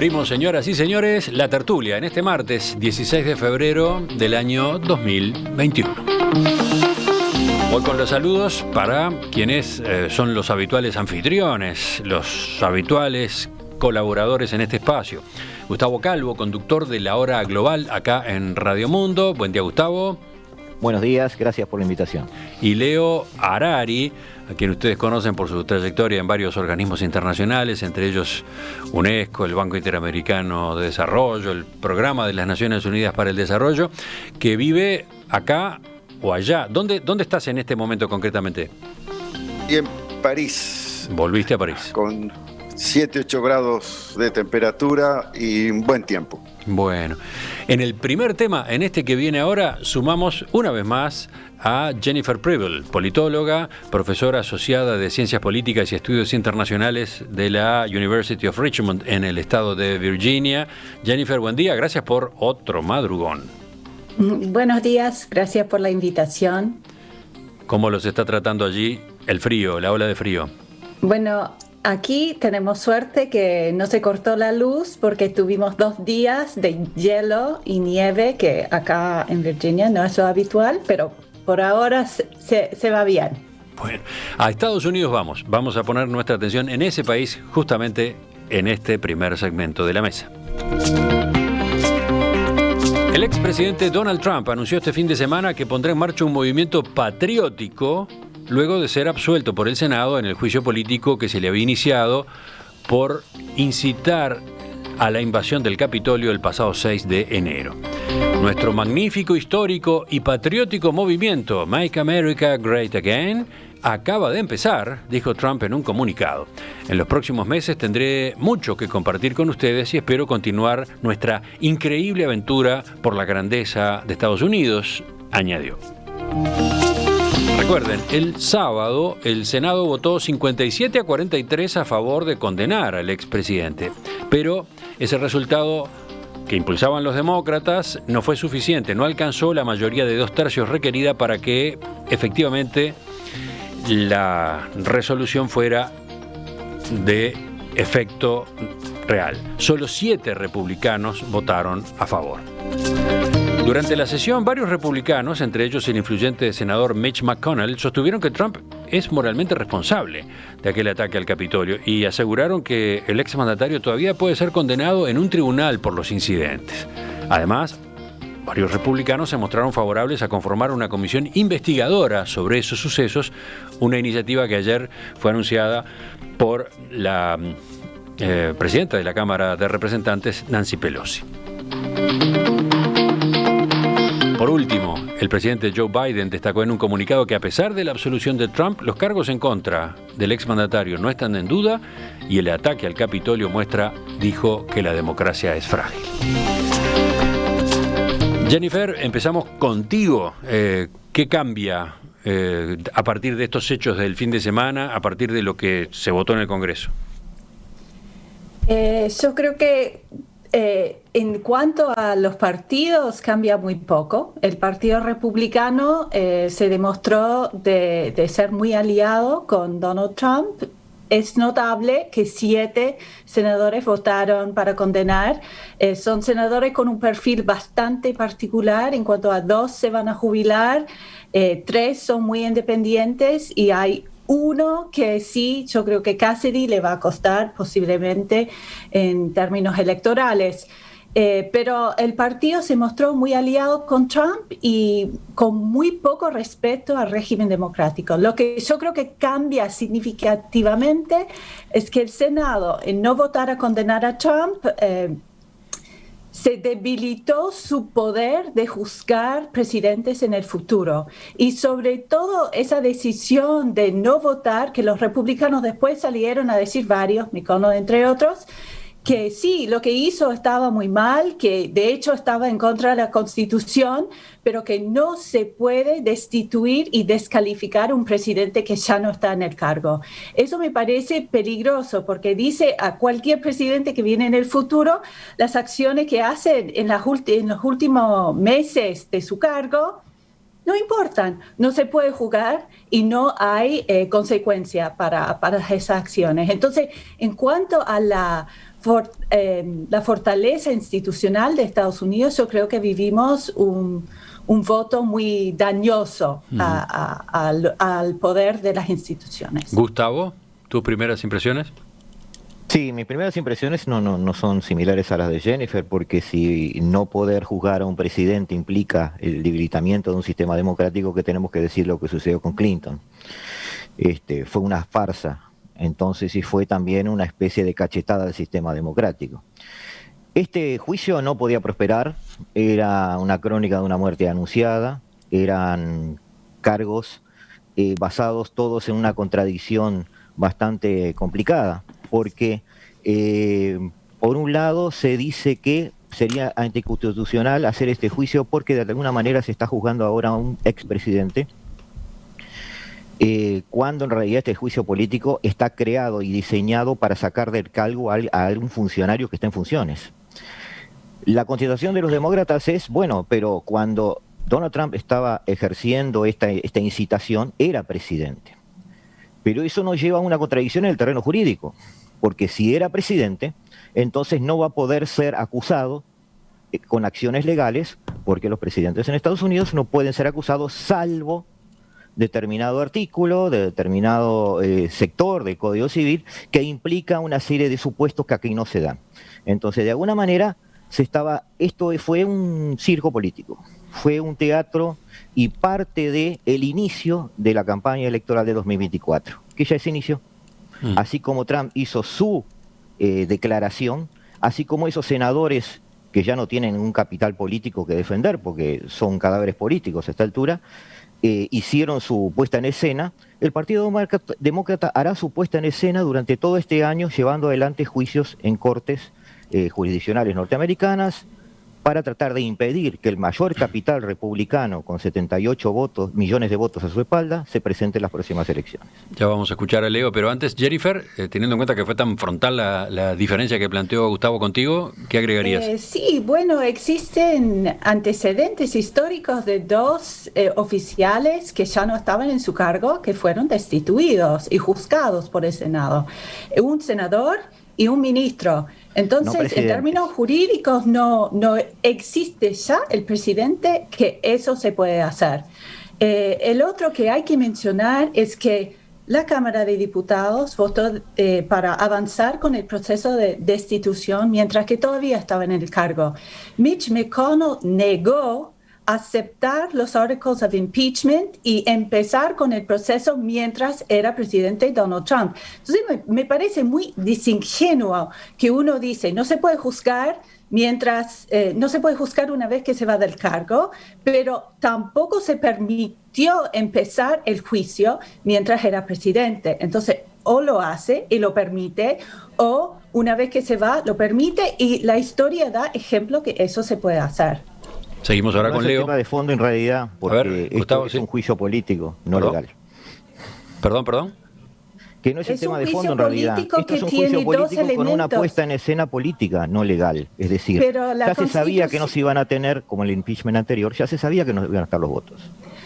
Abrimos, señoras y señores, la tertulia en este martes 16 de febrero del año 2021. Hoy con los saludos para quienes son los habituales anfitriones, los habituales colaboradores en este espacio. Gustavo Calvo, conductor de La Hora Global acá en Radio Mundo. Buen día, Gustavo. Buenos días, gracias por la invitación. Y Leo Harari, a quien ustedes conocen por su trayectoria en varios organismos internacionales, entre ellos UNESCO, el Banco Interamericano de Desarrollo, el Programa de las Naciones Unidas para el Desarrollo, que vive acá o allá. ¿Dónde estás en este momento concretamente? Y en París. Volviste a París. Con 7-8 grados de temperatura y un buen tiempo. Bueno, en el primer tema, en este que viene ahora, sumamos una vez más a Jennifer Preble, politóloga, profesora asociada de Ciencias Políticas y Estudios Internacionales de la University of Richmond en el estado de Virginia. Jennifer, buen día, gracias por otro madrugón. Buenos días, gracias por la invitación. ¿Cómo los está tratando allí el frío, la ola de frío? Bueno, aquí tenemos suerte que no se cortó la luz porque tuvimos 2 días de hielo y nieve, que acá en Virginia no es lo habitual, pero por ahora se va bien. Bueno, a Estados Unidos vamos a poner nuestra atención en ese país justamente en este primer segmento de la mesa. El expresidente Donald Trump anunció este fin de semana que pondrá en marcha un movimiento patriótico luego de ser absuelto por el Senado en el juicio político que se le había iniciado por incitar a la invasión del Capitolio el pasado 6 de enero. Nuestro magnífico, histórico y patriótico movimiento Make America Great Again acaba de empezar, dijo Trump en un comunicado. En los próximos meses tendré mucho que compartir con ustedes y espero continuar nuestra increíble aventura por la grandeza de Estados Unidos, añadió. Recuerden, el sábado el Senado votó 57-43 a favor de condenar al expresidente, pero ese resultado que impulsaban los demócratas no fue suficiente, no alcanzó la mayoría de 2/3 requerida para que efectivamente la resolución fuera de efecto real. Solo 7 republicanos votaron a favor. Durante la sesión, varios republicanos, entre ellos el influyente senador Mitch McConnell, sostuvieron que Trump es moralmente responsable de aquel ataque al Capitolio y aseguraron que el exmandatario todavía puede ser condenado en un tribunal por los incidentes. Además, varios republicanos se mostraron favorables a conformar una comisión investigadora sobre esos sucesos, una iniciativa que ayer fue anunciada por la presidenta de la Cámara de Representantes, Nancy Pelosi. Por último, el presidente Joe Biden destacó en un comunicado que a pesar de la absolución de Trump, los cargos en contra del exmandatario no están en duda y el ataque al Capitolio dijo, que la democracia es frágil. Jennifer, empezamos contigo. ¿Qué cambia a partir de estos hechos del fin de semana, a partir de lo que se votó en el Congreso? Yo creo que en cuanto a los partidos cambia muy poco. El Partido Republicano se demostró de ser muy aliado con Donald Trump. Es notable que 7 senadores votaron para condenar. Son senadores con un perfil bastante particular. En cuanto a 2 se van a jubilar, 3 son muy independientes y hay uno que sí, yo creo que Cassidy le va a costar posiblemente en términos electorales. Pero el partido se mostró muy aliado con Trump y con muy poco respeto al régimen democrático. Lo que yo creo que cambia significativamente es que el Senado, en no votar a condenar a Trump, se debilitó su poder de juzgar presidentes en el futuro. Y sobre todo esa decisión de no votar, que los republicanos después salieron a decir varios, McConnell entre otros, que sí, lo que hizo estaba muy mal, que de hecho estaba en contra de la Constitución, pero que no se puede destituir y descalificar a un presidente que ya no está en el cargo. Eso me parece peligroso porque dice a cualquier presidente que viene en el futuro las acciones que hace en los últimos meses de su cargo no importan, no se puede jugar y no hay consecuencia para esas acciones. Entonces, en cuanto a la la fortaleza institucional de Estados Unidos, yo creo que vivimos un voto muy dañoso al poder de las instituciones. Gustavo, ¿tus primeras impresiones? Sí, mis primeras impresiones no son similares a las de Jennifer, porque si no poder juzgar a un presidente implica el debilitamiento de un sistema democrático, que tenemos que decir lo que sucedió con Clinton. Fue una farsa, entonces sí fue también una especie de cachetada del sistema democrático. Este juicio no podía prosperar, era una crónica de una muerte anunciada, eran cargos basados todos en una contradicción bastante complicada, porque por un lado se dice que sería anticonstitucional hacer este juicio porque de alguna manera se está juzgando ahora a un expresidente, cuando en realidad este juicio político está creado y diseñado para sacar del cargo a algún funcionario que está en funciones. La consideración de los demócratas es, bueno, pero cuando Donald Trump estaba ejerciendo esta incitación, era presidente. Pero eso nos lleva a una contradicción en el terreno jurídico, porque si era presidente, entonces no va a poder ser acusado con acciones legales, porque los presidentes en Estados Unidos no pueden ser acusados salvo determinado artículo, de determinado sector del Código Civil, que implica una serie de supuestos que aquí no se dan. Entonces, de alguna manera, esto fue un circo político, fue un teatro y parte del inicio de la campaña electoral de 2024, que ya se inició. Así como Trump hizo su declaración, así como esos senadores que ya no tienen un capital político que defender, porque son cadáveres políticos a esta altura, hicieron su puesta en escena, el Partido Demócrata hará su puesta en escena durante todo este año, llevando adelante juicios en cortes jurisdiccionales norteamericanas, para tratar de impedir que el mayor capital republicano, con 78 millones de votos a su espalda, se presente en las próximas elecciones. Ya vamos a escuchar a Leo, pero antes, Jennifer, teniendo en cuenta que fue tan frontal la diferencia que planteó Gustavo contigo, ¿qué agregarías? Sí, bueno, existen antecedentes históricos de dos oficiales que ya no estaban en su cargo, que fueron destituidos y juzgados por el Senado. Un senador y un ministro. Entonces, en términos jurídicos, no existe ya el presidente que eso se puede hacer. El otro que hay que mencionar es que la Cámara de Diputados votó para avanzar con el proceso de destitución mientras que todavía estaba en el cargo. Mitch McConnell negó aceptar los articles of impeachment y empezar con el proceso mientras era presidente Donald Trump. Entonces me parece muy disingenuo que uno dice no se puede juzgar no se puede juzgar una vez que se va del cargo, pero tampoco se permitió empezar el juicio mientras era presidente. Entonces o lo hace y lo permite, o una vez que se va lo permite, y la historia da ejemplo que eso se puede hacer. Seguimos ahora con Leo. Es un tema de fondo en realidad, porque Gustavo, esto es un juicio político, no legal. Perdón. Que no es el tema de fondo en realidad. Esto es un juicio político con una puesta en escena política, no legal. Es decir, ya se sabía que no se iban a tener, como el impeachment anterior, ya se sabía que no iban a estar los votos.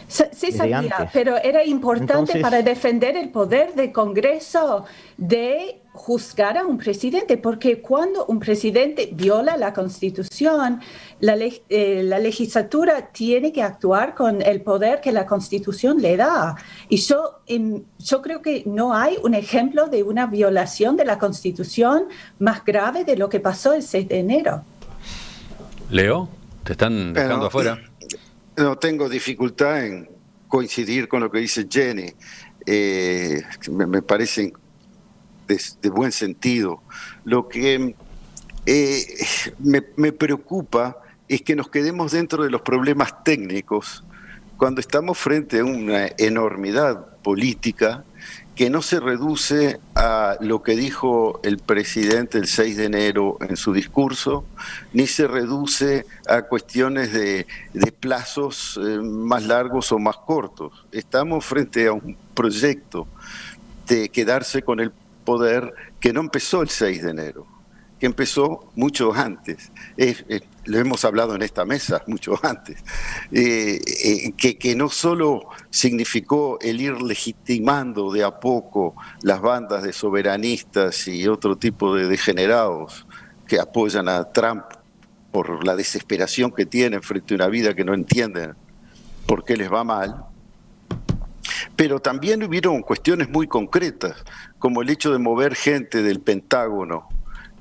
Sí sabía, pero era importante para defender el poder del Congreso de juzgar a un presidente, porque cuando un presidente viola la Constitución, la legislatura tiene que actuar con el poder que la Constitución le da. Y yo creo que no hay un ejemplo de una violación de la Constitución más grave de lo que pasó el 6 de enero. Leo, te están dejando afuera. No tengo dificultad en coincidir con lo que dice Jenny. Me parece de buen sentido. Lo que me preocupa es que nos quedemos dentro de los problemas técnicos cuando estamos frente a una enormidad política que no se reduce a lo que dijo el presidente el 6 de enero en su discurso, ni se reduce a cuestiones de plazos más largos o más cortos. Estamos frente a un proyecto de quedarse con el poder que no empezó el 6 de enero, que empezó mucho antes. Lo hemos hablado en esta mesa mucho antes, que no solo significó el ir legitimando de a poco las bandas de soberanistas y otro tipo de degenerados que apoyan a Trump por la desesperación que tienen frente a una vida que no entienden por qué les va mal. Pero también hubieron cuestiones muy concretas, como el hecho de mover gente del Pentágono,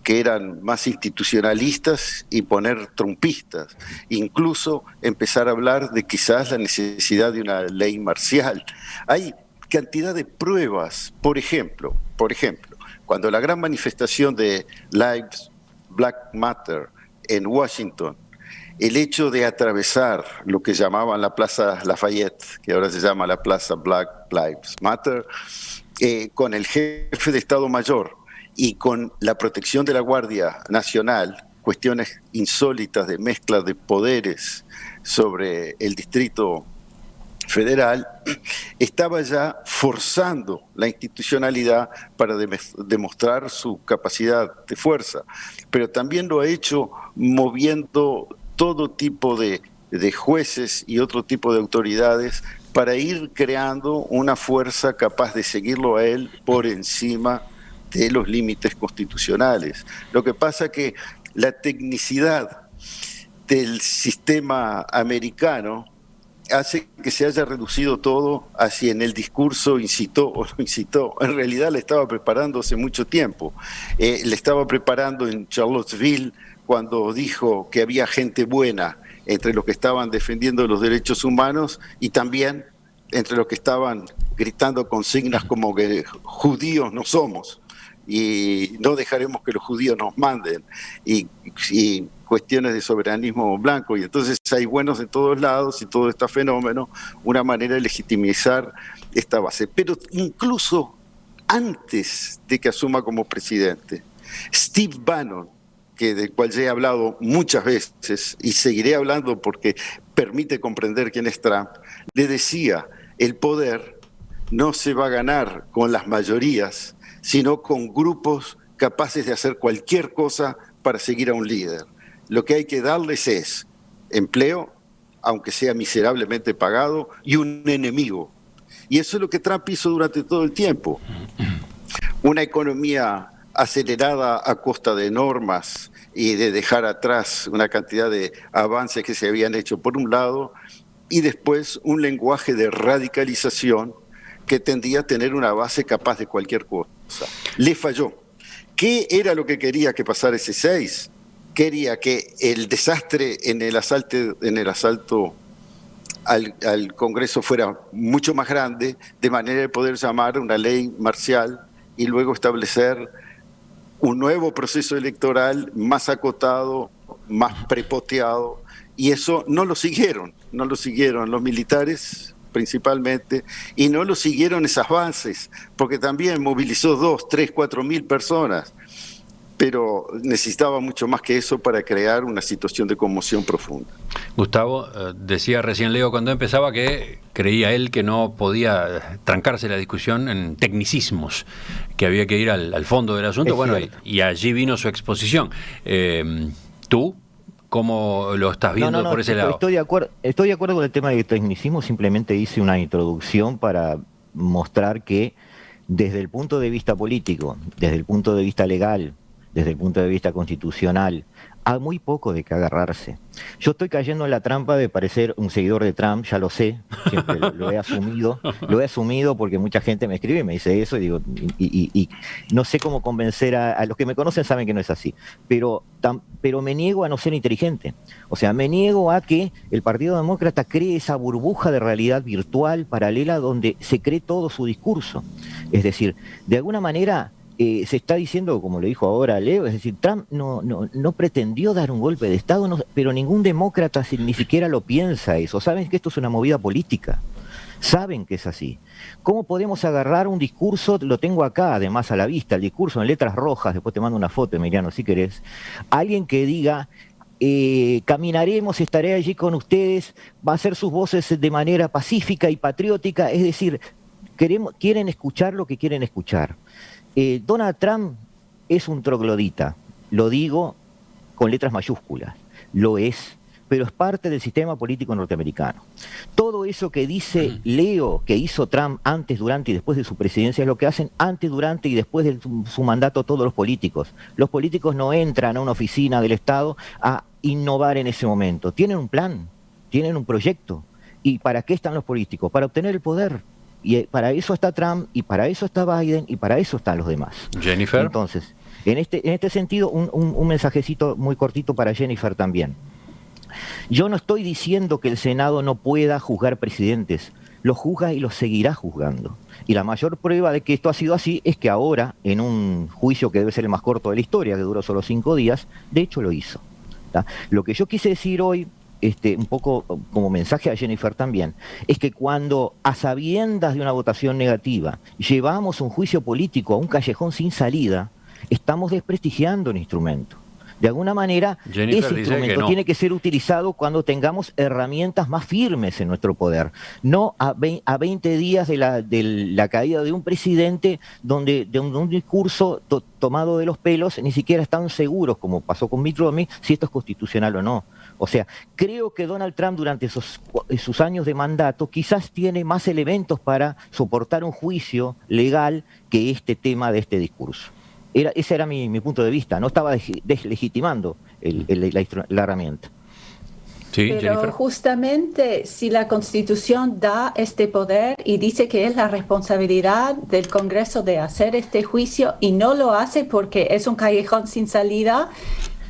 que eran más institucionalistas, y poner trumpistas. Incluso empezar a hablar de quizás la necesidad de una ley marcial. Hay cantidad de pruebas. Por ejemplo, cuando la gran manifestación de Lives Black Matter en Washington, el hecho de atravesar lo que llamaban la Plaza Lafayette, que ahora se llama la Plaza Black Lives Matter, con el jefe de Estado Mayor y con la protección de la Guardia Nacional, cuestiones insólitas de mezcla de poderes sobre el Distrito Federal, estaba ya forzando la institucionalidad para demostrar su capacidad de fuerza, pero también lo ha hecho moviendo todo tipo de jueces y otro tipo de autoridades para ir creando una fuerza capaz de seguirlo a él por encima de los límites constitucionales. Lo que pasa que la tecnicidad del sistema americano hace que se haya reducido todo a si en el discurso incitó o no incitó. En realidad le estaba preparando hace mucho tiempo. Le estaba preparando en Charlottesville cuando dijo que había gente buena entre los que estaban defendiendo los derechos humanos y también entre los que estaban gritando consignas como que judíos no somos y no dejaremos que los judíos nos manden y cuestiones de soberanismo blanco. Y entonces hay buenos en todos lados y todo este fenómeno, una manera de legitimizar esta base. Pero incluso antes de que asuma como presidente, Steve Bannon, del cual ya he hablado muchas veces y seguiré hablando porque permite comprender quién es Trump, le decía: el poder no se va a ganar con las mayorías, sino con grupos capaces de hacer cualquier cosa para seguir a un líder. Lo que hay que darles es empleo, aunque sea miserablemente pagado, y un enemigo. Y eso es lo que Trump hizo durante todo el tiempo. Una economía acelerada a costa de normas y de dejar atrás una cantidad de avances que se habían hecho por un lado, y después un lenguaje de radicalización que tendía a tener una base capaz de cualquier cosa. Le falló. ¿Qué era lo que quería que pasara ese 6? Quería que el desastre en el asalto al Congreso fuera mucho más grande, de manera de poder llamar una ley marcial y luego establecer un nuevo proceso electoral más acotado, más prepoteado, y eso no lo siguieron los militares principalmente, y no lo siguieron esas bases, porque también movilizó 2, 3, 4 mil personas, pero necesitaba mucho más que eso para crear una situación de conmoción profunda. Gustavo, decía recién Leo cuando empezaba que creía él que no podía trancarse la discusión en tecnicismos, que había que ir al fondo del asunto. Bueno, y allí vino su exposición. ¿Tú cómo lo estás viendo por ese lado? Estoy de acuerdo con el tema del tecnicismo, simplemente hice una introducción para mostrar que desde el punto de vista político, desde el punto de vista legal, desde el punto de vista constitucional, hay muy poco de qué agarrarse. Yo estoy cayendo en la trampa de parecer un seguidor de Trump, ya lo sé, siempre lo he asumido porque mucha gente me escribe y me dice eso, y digo, y no sé cómo convencer a los que me conocen, saben que no es así, pero me niego a no ser inteligente. O sea, me niego a que el Partido Demócrata cree esa burbuja de realidad virtual paralela donde se cree todo su discurso. Es decir, de alguna manera se está diciendo, como le dijo ahora Leo, es decir, Trump no pretendió dar un golpe de Estado, pero ningún demócrata ni siquiera lo piensa eso. Saben que esto es una movida política, saben que es así. ¿Cómo podemos agarrar un discurso? Lo tengo acá, además, a la vista, el discurso en letras rojas, después te mando una foto, Emiliano, si querés. Alguien que diga: caminaremos, estaré allí con ustedes, va a hacer sus voces de manera pacífica y patriótica, es decir, quieren escuchar lo que quieren escuchar. Donald Trump es un troglodita, lo digo con letras mayúsculas, lo es, pero es parte del sistema político norteamericano. Todo eso que dice Leo, que hizo Trump antes, durante y después de su presidencia, es lo que hacen antes, durante y después de su mandato todos los políticos. Los políticos no entran a una oficina del Estado a innovar en ese momento. Tienen un plan, tienen un proyecto. ¿Y para qué están los políticos? Para obtener el poder. Y para eso está Trump, y para eso está Biden, y para eso están los demás. Jennifer. Entonces, en este sentido, un mensajecito muy cortito para Jennifer también. Yo no estoy diciendo que el Senado no pueda juzgar presidentes, los juzga y los seguirá juzgando. Y la mayor prueba de que esto ha sido así es que ahora, en un juicio que debe ser el más corto de la historia, que duró solo 5 días, de hecho lo hizo. ¿Tá? Lo que yo quise decir hoy, un poco como mensaje a Jennifer también, es que cuando a sabiendas de una votación negativa llevamos un juicio político a un callejón sin salida, estamos desprestigiando el instrumento. De alguna manera, Jennifer ese instrumento tiene que ser utilizado cuando tengamos herramientas más firmes en nuestro poder. No a 20 días de la caída de un presidente donde de un discurso tomado de los pelos ni siquiera están seguros, como pasó con Mitt Romney, si esto es constitucional o no. O sea, creo que Donald Trump durante sus años de mandato quizás tiene más elementos para soportar un juicio legal que este tema de este discurso. Ese era mi punto de vista, no estaba deslegitimando la herramienta. Sí, pero Jennifer. justamente si la Constitución da este poder y dice que es la responsabilidad del Congreso de hacer este juicio y no lo hace porque es un callejón sin salida,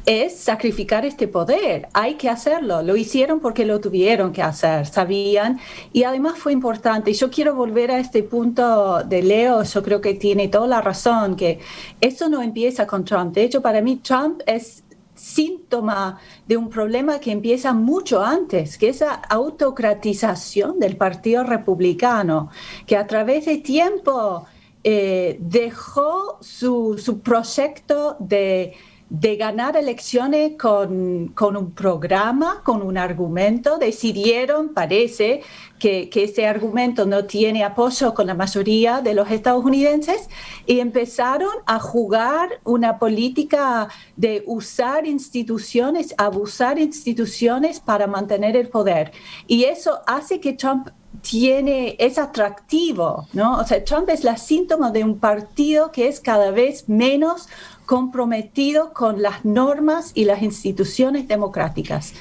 es sacrificar este poder. Hay que hacerlo. Lo hicieron porque lo tuvieron que hacer, sabían. Y además fue importante. Y yo quiero volver a este punto de Leo. Yo creo que tiene toda la razón, que esto no empieza con Trump. De hecho, para mí Trump es síntoma de un problema que empieza mucho antes, que es la autocratización del Partido Republicano, que a través de tiempo dejó su proyecto de ganar elecciones con un programa, con un argumento. Decidieron, parece, que este argumento no tiene apoyo con la mayoría de los estadounidenses y empezaron a jugar una política de usar instituciones, abusar instituciones para mantener el poder. Y eso hace que Trump es atractivo, ¿no? O sea, Trump es la síntoma de un partido que es cada vez menos comprometido con las normas y las instituciones democráticas.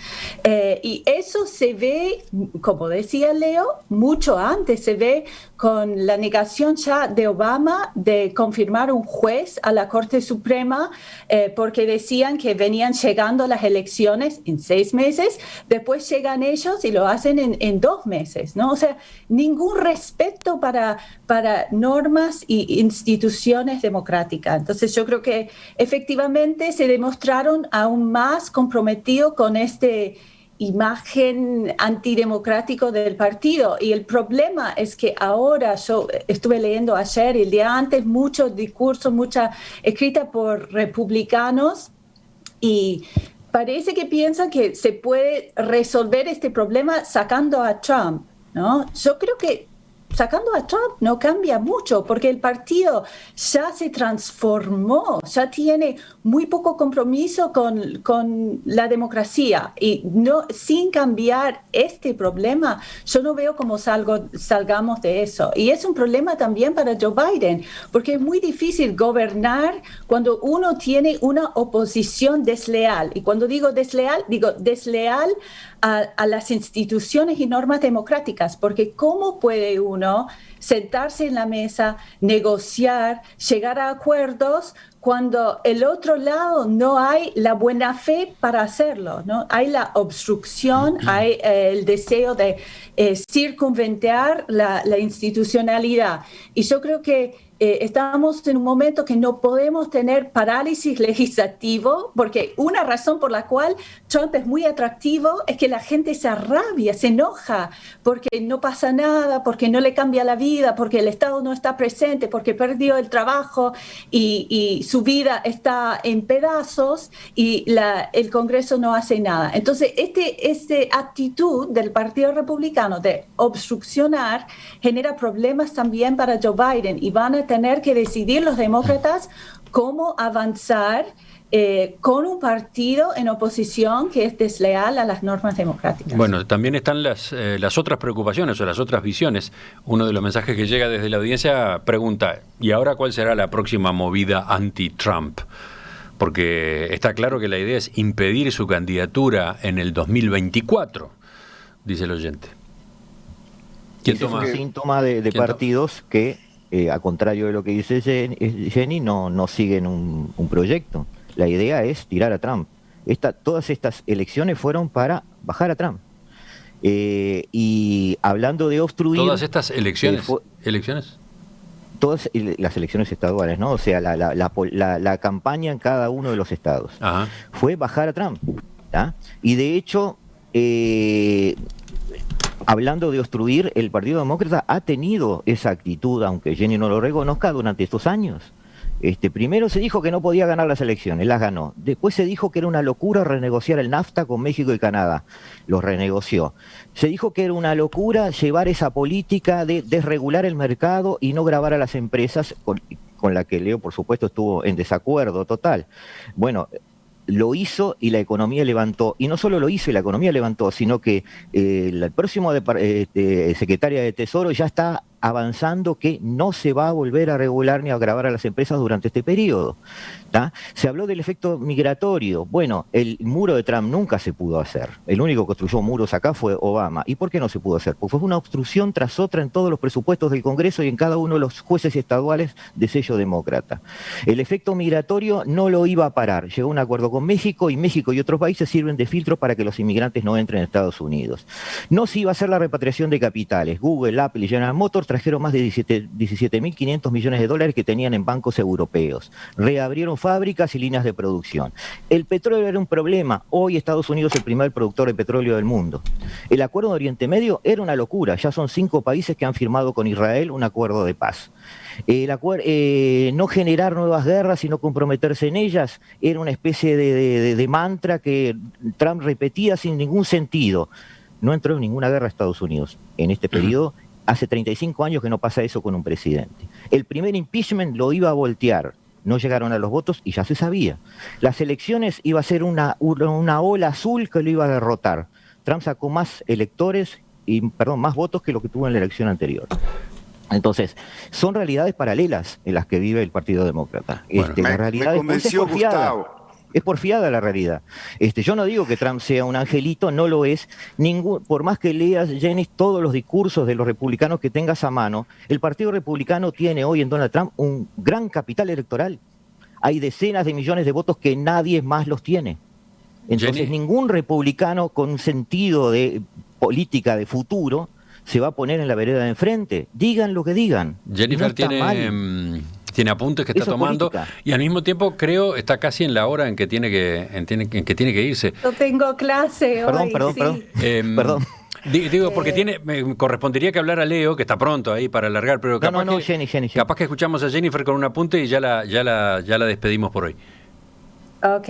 Y eso se ve, como decía Leo, mucho antes. Se ve con la negación ya de Obama de confirmar un juez a la Corte Suprema, porque decían que venían llegando las elecciones en 6 meses, después llegan ellos y lo hacen en 2 meses, ¿no? O sea, ningún respeto para normas y instituciones democráticas. Entonces yo creo que efectivamente se demostraron aún más comprometidos con este imagen antidemocrático del partido. Y el problema es que ahora, yo estuve leyendo ayer y el día antes, muchos discursos, mucha escrita por republicanos, y parece que piensan que se puede resolver este problema sacando a Trump, ¿no? Yo creo que sacando a Trump no cambia mucho, porque el partido ya se transformó, ya tiene muy poco compromiso con la democracia, y sin cambiar este problema, yo no veo cómo salgamos de eso. Y es un problema también para Joe Biden, porque es muy difícil gobernar cuando uno tiene una oposición desleal. Y cuando digo desleal a las instituciones y normas democráticas, porque ¿cómo puede uno sentarse en la mesa, negociar, llegar a acuerdos cuando el otro lado no hay la buena fe para hacerlo, ¿no? Hay la obstrucción, hay el deseo de circunventar la institucionalidad. Y yo creo que estamos en un momento que no podemos tener parálisis legislativo, porque una razón por la cual Trump es muy atractivo es que la gente se arrabia, se enoja, porque no pasa nada, porque no le cambia la vida, porque el Estado no está presente, porque perdió el trabajo y su vida está en pedazos y el Congreso no hace nada. Entonces, esta actitud del Partido Republicano de obstruccionar genera problemas también para Joe Biden, y van a tener que decidir los demócratas cómo avanzar con un partido en oposición que es desleal a las normas democráticas. Bueno, también están las otras preocupaciones o las otras visiones. Uno de los mensajes que llega desde la audiencia pregunta, ¿y ahora cuál será la próxima movida anti-Trump? Porque está claro que la idea es impedir su candidatura en el 2024, dice el oyente. Es un síntoma de partidos que, a contrario de lo que dice Jenny, no siguen un proyecto. La idea es tirar a Trump. Todas estas elecciones fueron para bajar a Trump. Y hablando de obstruir... ¿Todas estas elecciones? ¿Elecciones? Todas las elecciones estaduales, ¿no? O sea, la campaña en cada uno de los estados. Ajá. Fue bajar a Trump, ¿tá? Y de hecho, hablando de obstruir, el Partido Demócrata ha tenido esa actitud, aunque Jenny no lo reconozca, durante estos años. Primero se dijo que no podía ganar las elecciones, las ganó. Después se dijo que era una locura renegociar el NAFTA con México y Canadá, lo renegoció. Se dijo que era una locura llevar esa política de desregular el mercado y no gravar a las empresas, con la que Leo, por supuesto, estuvo en desacuerdo total. Bueno, lo hizo y la economía levantó. Y no solo lo hizo y la economía levantó, sino que el próximo secretaria de Tesoro ya está avanzando que no se va a volver a regular ni a gravar a las empresas durante este periodo, ¿tá? Se habló del efecto migratorio. Bueno, el muro de Trump nunca se pudo hacer. El único que construyó muros acá fue Obama. ¿Y por qué no se pudo hacer? Porque fue una obstrucción tras otra en todos los presupuestos del Congreso y en cada uno de los jueces estaduales de sello demócrata. El efecto migratorio no lo iba a parar. Llegó a un acuerdo con México y otros países sirven de filtro para que los inmigrantes no entren a Estados Unidos. No se iba a hacer la repatriación de capitales. Google, Apple y General Motors trajeron más de 17.500 millones de dólares que tenían en bancos europeos. Reabrieron fábricas y líneas de producción. El petróleo era un problema. Hoy Estados Unidos es el primer productor de petróleo del mundo. El acuerdo de Oriente Medio era una locura. Ya son 5 países que han firmado con Israel un acuerdo de paz. No generar nuevas guerras y no comprometerse en ellas era una especie de mantra que Trump repetía sin ningún sentido. No entró en ninguna guerra a Estados Unidos en este periodo. Hace 35 años que no pasa eso con un presidente. El primer impeachment lo iba a voltear. No llegaron a los votos y ya se sabía. Las elecciones iba a ser una ola azul que lo iba a derrotar. Trump sacó más más votos que lo que tuvo en la elección anterior. Entonces, son realidades paralelas en las que vive el Partido Demócrata. Bueno, la realidad me convenció Gustavo. Es porfiada la realidad. Yo no digo que Trump sea un angelito, no lo es. Por más que leas, Jenny, todos los discursos de los republicanos que tengas a mano, el Partido Republicano tiene hoy en Donald Trump un gran capital electoral. Hay decenas de millones de votos que nadie más los tiene. Entonces, Jenny, ningún republicano con un sentido de política de futuro se va a poner en la vereda de enfrente. Digan lo que digan. Jennifer tiene apuntes que está tomando y al mismo tiempo creo está casi en la hora en que tiene que irse. Yo tengo clase hoy. Perdón. Digo, porque me correspondería que hablar a Leo, que está pronto ahí para alargar, pero capaz Jenny. Capaz que escuchamos a Jennifer con un apunte y ya la despedimos por hoy. Ok.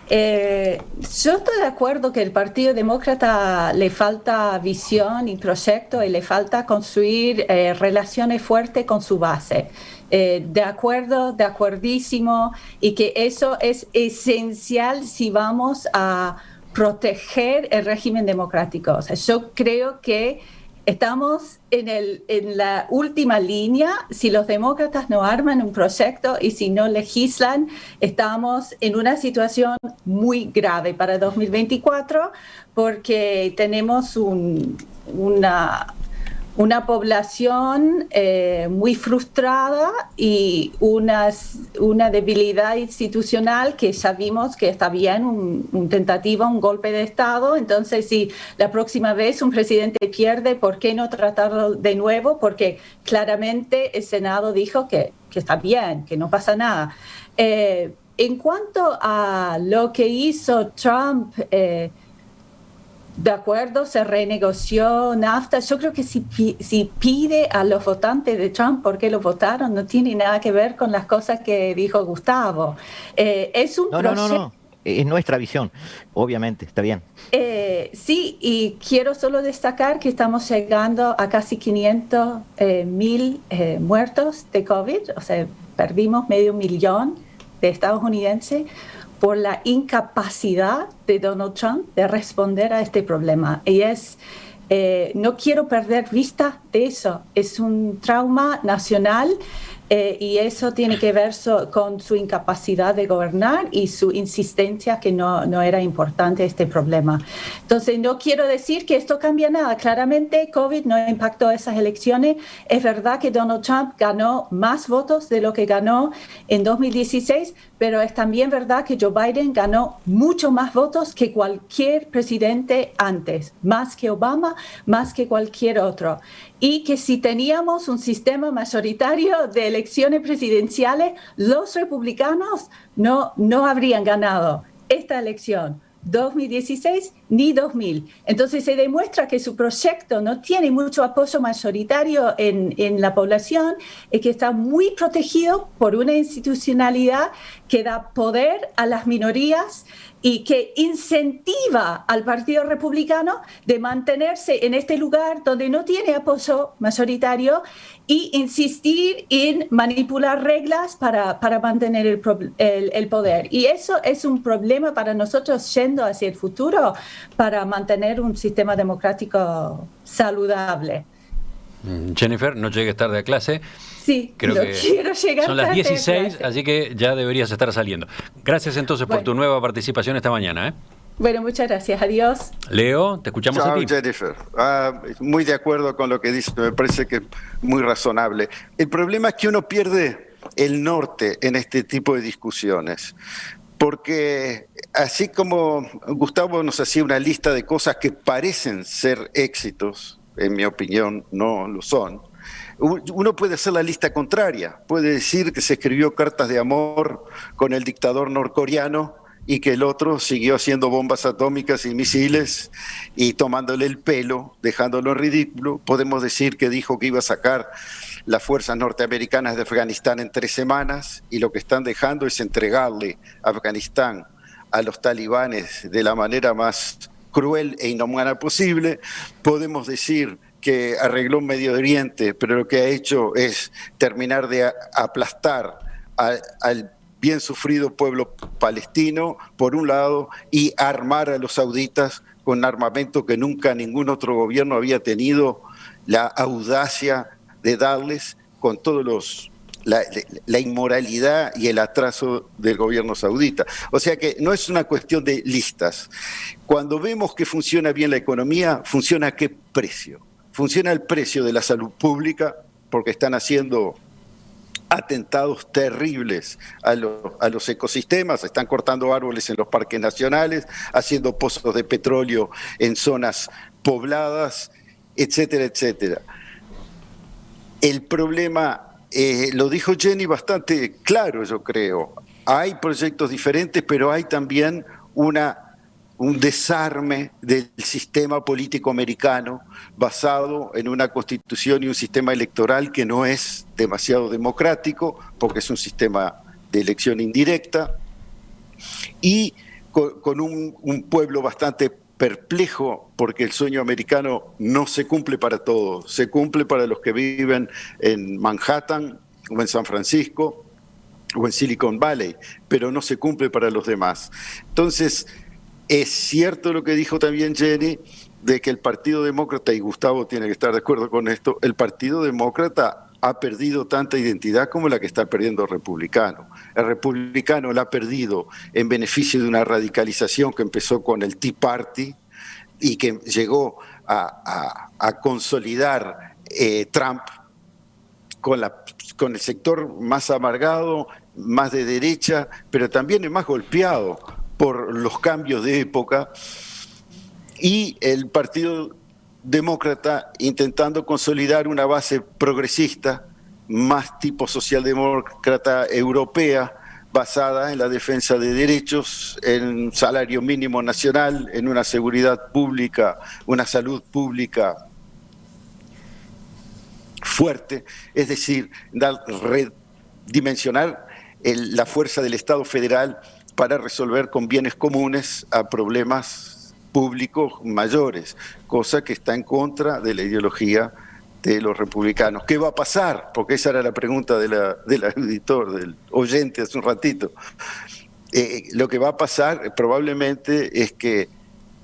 Yo estoy de acuerdo que el Partido Demócrata le falta visión y proyecto y le falta construir relaciones fuertes con su base. De acuerdísimo, y que eso es esencial si vamos a proteger el régimen democrático. O sea, yo creo que estamos en la última línea. Si los demócratas no arman un proyecto y si no legislan, estamos en una situación muy grave para 2024 porque tenemos una población muy frustrada y una debilidad institucional que ya vimos que está bien, un golpe de Estado. Entonces, si la próxima vez un presidente pierde, ¿por qué no tratarlo de nuevo? Porque claramente el Senado dijo que está bien, que no pasa nada. En cuanto a lo que hizo Trump, de acuerdo, se renegoció NAFTA. Yo creo que si pide a los votantes de Trump por qué lo votaron, no tiene nada que ver con las cosas que dijo Gustavo. Es un proyecto. No. Es nuestra visión, obviamente, está bien. Sí, y quiero solo destacar que estamos llegando a casi 500.000 muertos de COVID. O sea, perdimos 500.000 de estadounidenses por la incapacidad de Donald Trump de responder a este problema. Y no quiero perder vista de eso. Es un trauma nacional y eso tiene que ver con su incapacidad de gobernar y su insistencia que no era importante este problema. Entonces, no quiero decir que esto cambia nada. Claramente, COVID no impactó esas elecciones. Es verdad que Donald Trump ganó más votos de lo que ganó en 2016, pero es también verdad que Joe Biden ganó mucho más votos que cualquier presidente antes, más que Obama, más que cualquier otro. Y que si teníamos un sistema mayoritario de elecciones presidenciales, los republicanos no habrían ganado esta elección, 2016 ni 2000. Entonces se demuestra que su proyecto no tiene mucho apoyo mayoritario en la población y que está muy protegido por una institucionalidad que da poder a las minorías y que incentiva al Partido Republicano de mantenerse en este lugar donde no tiene apoyo mayoritario y insistir en manipular reglas para mantener el poder. Y eso es un problema para nosotros yendo hacia el futuro, para mantener un sistema democrático saludable. Jennifer, no llegues tarde a clase. Sí, creo que quiero llegar son las tarde 16, así que ya deberías estar saliendo. Gracias entonces por tu nueva participación esta mañana. Bueno, muchas gracias. Adiós. Leo, te escuchamos a ti. Jennifer. Muy de acuerdo con lo que dice, me parece que es muy razonable. El problema es que uno pierde el norte en este tipo de discusiones. Porque así como Gustavo nos hacía una lista de cosas que parecen ser éxitos, en mi opinión no lo son, uno puede hacer la lista contraria. Puede decir que se escribió cartas de amor con el dictador norcoreano y que el otro siguió haciendo bombas atómicas y misiles y tomándole el pelo, dejándolo en ridículo. Podemos decir que dijo que iba a sacar las fuerzas norteamericanas de Afganistán en 3 semanas y lo que están dejando es entregarle a Afganistán a los talibanes de la manera más cruel e inhumana posible. Podemos decir que arregló Medio Oriente, pero lo que ha hecho es terminar de aplastar al bien sufrido pueblo palestino, por un lado, y armar a los sauditas con armamento que nunca ningún otro gobierno había tenido la audacia de darles, con todos la inmoralidad y el atraso del gobierno saudita. O sea que no es una cuestión de listas. Cuando vemos que funciona bien la economía, ¿funciona a qué precio? Funciona el precio de la salud pública, porque están haciendo atentados terribles a los ecosistemas, están cortando árboles en los parques nacionales, haciendo pozos de petróleo en zonas pobladas, etcétera, etcétera. El problema, lo dijo Jenny bastante claro, yo creo. Hay proyectos diferentes, pero hay también un desarme del sistema político americano basado en una constitución y un sistema electoral que no es demasiado democrático, porque es un sistema de elección indirecta, y con un pueblo bastante perplejo, porque el sueño americano no se cumple para todos, se cumple para los que viven en Manhattan o en San Francisco o en Silicon Valley, pero no se cumple para los demás. Entonces, es cierto lo que dijo también Jenny, de que el Partido Demócrata, y Gustavo tiene que estar de acuerdo con esto, el Partido Demócrata ha perdido tanta identidad como la que está perdiendo el republicano. El republicano la ha perdido en beneficio de una radicalización que empezó con el Tea Party y que llegó a consolidar Trump con el sector más amargado, más de derecha, pero también el más golpeado por los cambios de época, y el Partido Demócrata intentando consolidar una base progresista, más tipo socialdemócrata europea, basada en la defensa de derechos, en un salario mínimo nacional, en una seguridad pública, una salud pública fuerte, es decir, redimensionar la fuerza del Estado federal para resolver con bienes comunes a problemas públicos mayores, cosa que está en contra de la ideología de los republicanos. ¿Qué va a pasar? Porque esa era la pregunta del auditor, del oyente hace un ratito. lo que va a pasar probablemente es que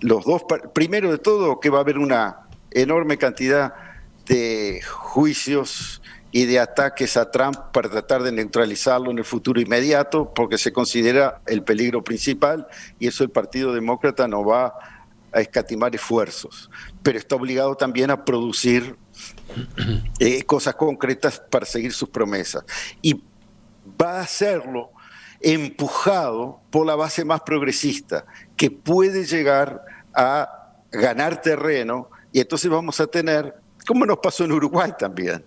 los dos, primero de todo, que va a haber una enorme cantidad de juicios y de ataques a Trump para tratar de neutralizarlo en el futuro inmediato, porque se considera el peligro principal, y eso el Partido Demócrata no va a escatimar esfuerzos, pero está obligado también a producir cosas concretas para seguir sus promesas. Y va a hacerlo empujado por la base más progresista, que puede llegar a ganar terreno, y entonces vamos a tener, como nos pasó en Uruguay también,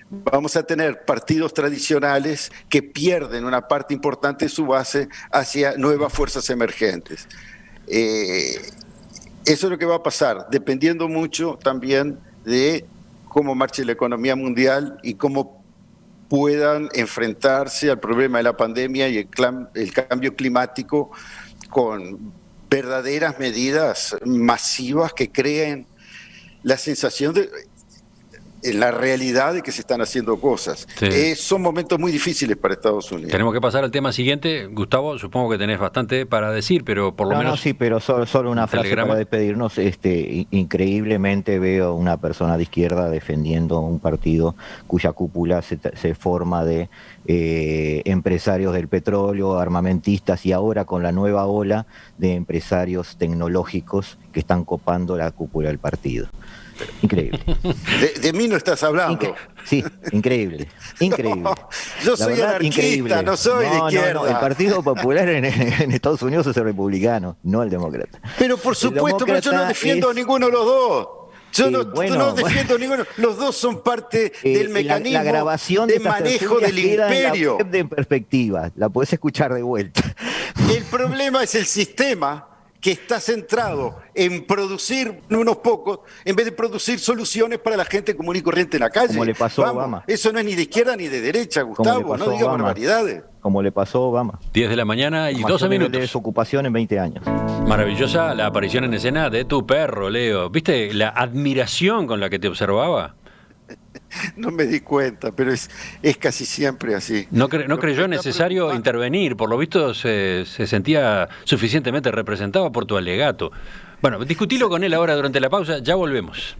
vamos a tener partidos tradicionales que pierden una parte importante de su base hacia nuevas fuerzas emergentes. Eso es lo que va a pasar, dependiendo mucho también de cómo marche la economía mundial y cómo puedan enfrentarse al problema de la pandemia y el cambio climático con verdaderas medidas masivas que creen la sensación de la realidad de que se están haciendo cosas. Sí. Son momentos muy difíciles para Estados Unidos. Tenemos que pasar al tema siguiente. Gustavo, supongo que tenés bastante para decir, pero por lo menos... No, sí, pero solo una frase para despedirnos. Increíblemente veo una persona de izquierda defendiendo un partido cuya cúpula se forma de empresarios del petróleo, armamentistas, y ahora con la nueva ola de empresarios tecnológicos que están copando la cúpula del partido. Increíble. De mí no estás hablando. Sí, increíble. No, yo soy anarquista, increíble. No soy de izquierda. No, el Partido Popular en Estados Unidos es el republicano, no el demócrata. Pero por supuesto, pero yo no defiendo a ninguno de los dos. Yo no defiendo ninguno. Los dos son parte del mecanismo la grabación de manejo del imperio. En la web de Perspectiva, la podés escuchar de vuelta. El problema es el sistema que está centrado en producir unos pocos, en vez de producir soluciones para la gente común y corriente en la calle. Como le pasó a Obama. Eso no es ni de izquierda ni de derecha, Gustavo, no digas barbaridades. Como le pasó a Obama. 10 de la mañana y 12 minutos. De desocupación en 20 años. Maravillosa la aparición en escena de tu perro, Leo. ¿Viste la admiración con la que te observaba? No me di cuenta, pero es casi siempre así. No creyó necesario intervenir, por lo visto se sentía suficientemente representado por tu alegato. Bueno, discutilo con él ahora durante la pausa, ya volvemos.